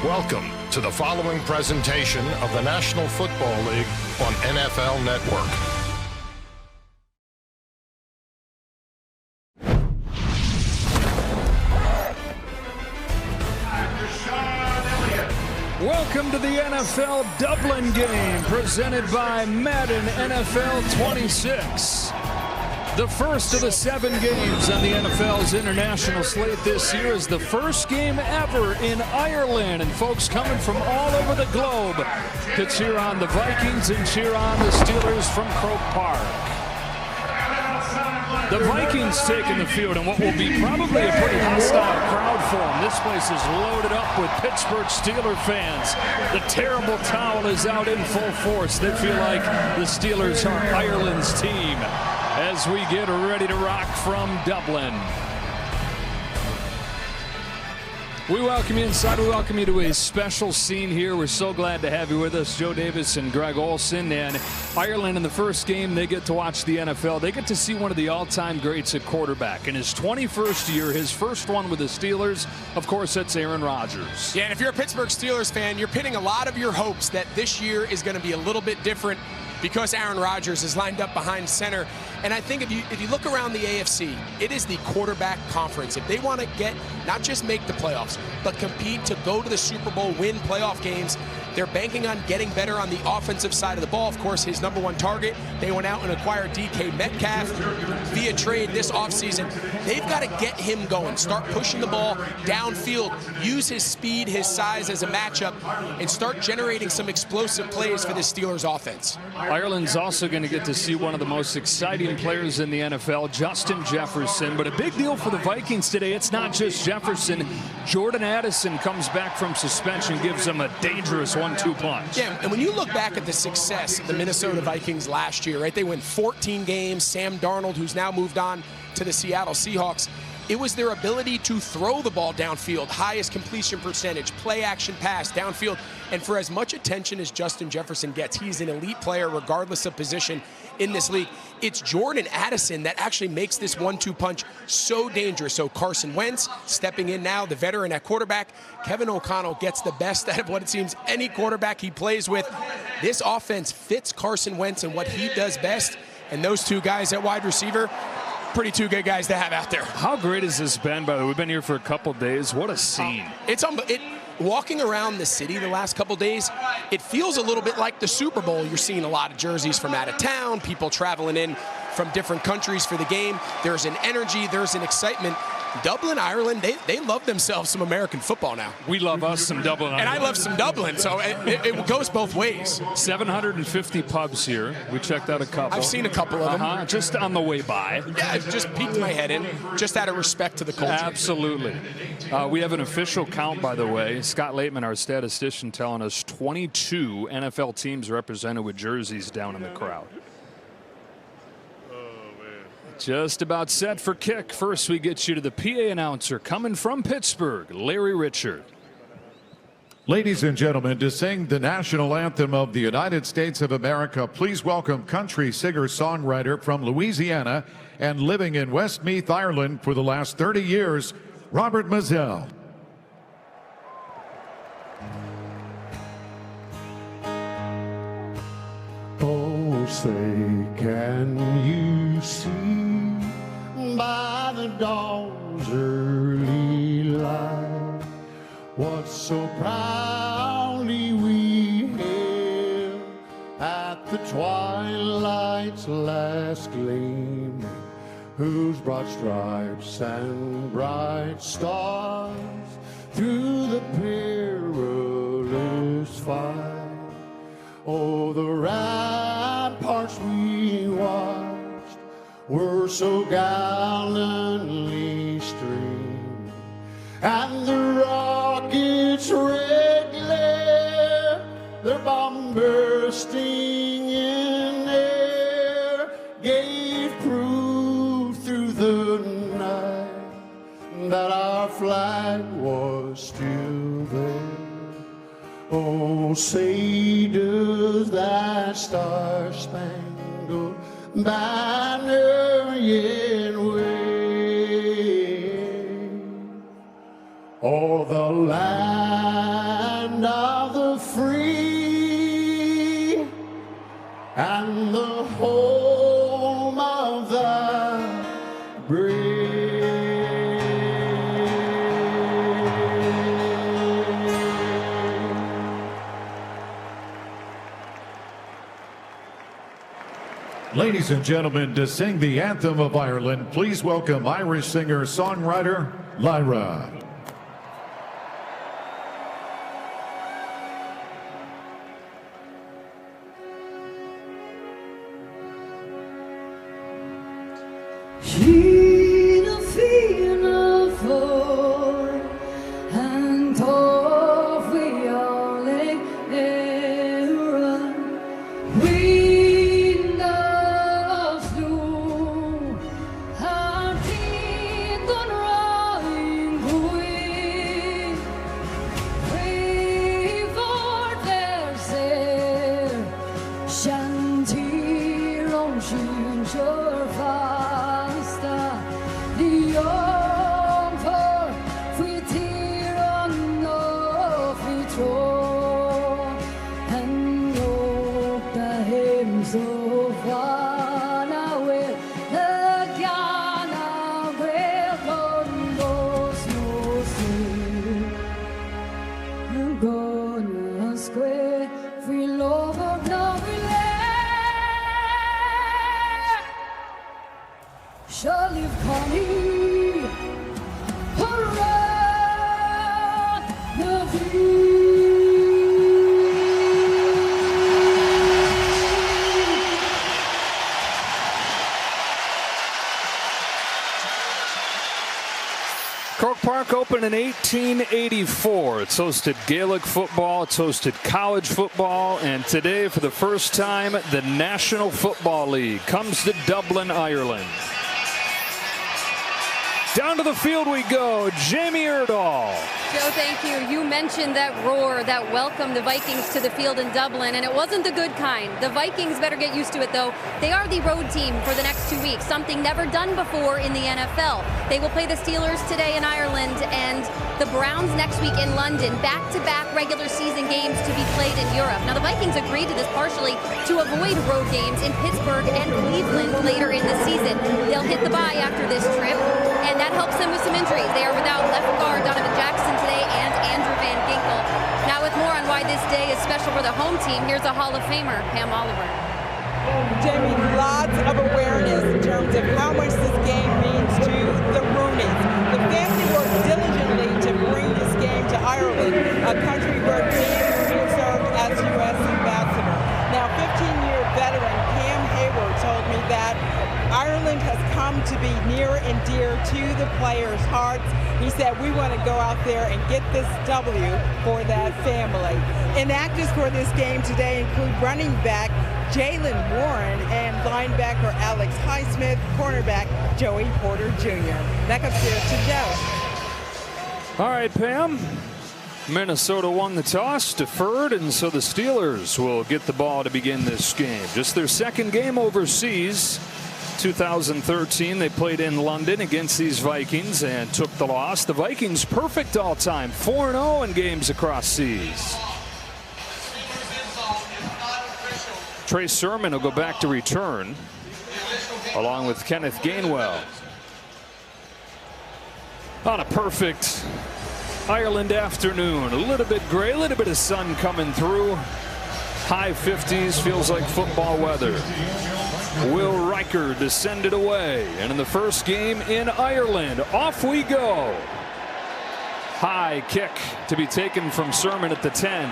Welcome to the following presentation of the National Football League on NFL Network. Welcome to the NFL Dublin game, presented by Madden NFL 26. The first of the 7 games on the NFL's international slate this year is the first game ever in Ireland. And folks coming from all over the globe to cheer on the Vikings and cheer on the Steelers from Croke Park. The Vikings taking the field in what will be probably a pretty hostile crowd for them. This place is loaded up with Pittsburgh Steelers fans. The terrible towel is out in full force. They feel like the Steelers are Ireland's team as we get ready to rock from Dublin. We welcome you inside. We welcome you to a special scene here. We're so glad to have you with us, Joe Davis and Greg Olson. And Ireland, in the first game, they get to watch the NFL. They get to see one of the all-time greats at quarterback. In his 21st year, his first one with the Steelers, of course, that's Aaron Rodgers. Yeah, and if you're a Pittsburgh Steelers fan, you're pinning a lot of your hopes that this year is going to be a little bit different because Aaron Rodgers is lined up behind center. And I think if you look around the AFC, it is the quarterback conference. If they want to get, not just make the playoffs, but compete to go to the Super Bowl, win playoff games, they're banking on getting better on the offensive side of the ball. Of course, his #1 target, they went out and acquired DK Metcalf via trade this offseason. They've got to get him going, start pushing the ball downfield, use his speed, his size as a matchup, and start generating some explosive plays for the Steelers offense. Ireland's also going to get to see one of the most exciting players in the NFL, Justin Jefferson. But a big deal for the Vikings today, it's not just Jefferson. Jordan Addison comes back from suspension, gives them a dangerous 1-2 punch. Yeah, and when you look back at the success of the Minnesota Vikings last year, right, they win 14 games. Sam Darnold, who's now moved on to the Seattle Seahawks, it was their ability to throw the ball downfield, highest completion percentage, play action pass downfield. And for as much attention as Justin Jefferson gets, he's an elite player regardless of position in this league. It's Jordan Addison that actually makes this 1-2 punch so dangerous. So Carson Wentz stepping in now, the veteran at quarterback. Kevin O'Connell gets the best out of what it seems any quarterback he plays with. This offense fits Carson Wentz and what he does best. And those two guys at wide receiver, pretty two good guys to have out there. How great has this been, by the way? We've been here for a couple days. What a scene. Walking around the city the last couple days, it feels a little bit like the Super Bowl. You're seeing a lot of jerseys from out of town, people traveling in from different countries for the game. There's an energy, there's an excitement. Dublin, Ireland, they love themselves some American football now. We love us some Dublin. And I love some Dublin, so it goes both ways. 750 pubs here. We checked out a couple. I've seen a couple of them. Just on the way by. Yeah, I've just peeked my head in, just out of respect to the culture. Absolutely. We have an official count, by the way. Scott Laitman, our statistician, telling us 22 NFL teams represented with jerseys down in the crowd. Just about set for kick. First, we get you to the PA announcer coming from Pittsburgh, Larry Richard. Ladies and gentlemen, to sing the national anthem of the United States of America, please welcome country singer-songwriter from Louisiana and living in Westmeath, Ireland for the last 30 years, Robert Mazzell. Oh, say, can you see by the dawn's early light what so proudly we hailed at the twilight's last gleaming, whose broad stripes and bright stars through the perilous fight, oh, the ramparts we watched were so gallantly streaming, and the rockets' red glare, their bomb bursting in air, gave proof through the night that our flag was still there. Oh, say does that star-spangled banner yet wave o'er the land break. Ladies and gentlemen, to sing the anthem of Ireland, please welcome Irish singer-songwriter Lyra. Croke Park opened in 1884. It's hosted Gaelic football, it's hosted college football, and today, for the first time, the National Football League comes to Dublin, Ireland. Down to the field we go, Jamie Erdahl. Joe, thank you. You mentioned that roar that welcomed the Vikings to the field in Dublin, and it wasn't the good kind. The Vikings better get used to it, though. They are the road team for the next 2 weeks, something never done before in the NFL. They will play the Steelers today in Ireland and the Browns next week in London. Back-to-back regular season games to be played in Europe. Now, the Vikings agreed to this partially to avoid road games in Pittsburgh and Cleveland later in the season. They'll hit the bye after this trip, and that helps them with some injuries. They are without left guard Donovan Jackson today and Andrew Van Ginkel. Now, with more on why this day is special for the home team, here's a Hall of Famer, Pam Oliver. Jamie, lots of awareness in terms of how much this game means to the Rooneys. The family worked diligently to bring this game to Ireland, a country where Dan Rooney served as U.S. ambassador. Now, 15-year veteran Cam Hayward told me that Ireland has come to be near and dear to the players' hearts. He said, we want to go out there and get this W for that family. And actors for this game today include running back Jalen Warren and linebacker Alex Highsmith, cornerback Joey Porter Jr. Back upstairs to Joe. All right, Pam. Minnesota won the toss, deferred, and so the Steelers will get the ball to begin this game. Just their second game overseas. 2013, they played in London against these Vikings and took the loss. The Vikings perfect all time, 4-0 in games across seas. Trey Sermon will go back to return, along with Kenneth Gainwell. On a perfect Ireland afternoon, a little bit gray, a little bit of sun coming through. High 50s, feels like football weather. Will Riker descended away, and in the first game in Ireland, off we go. High kick to be taken from Sermon at the 10.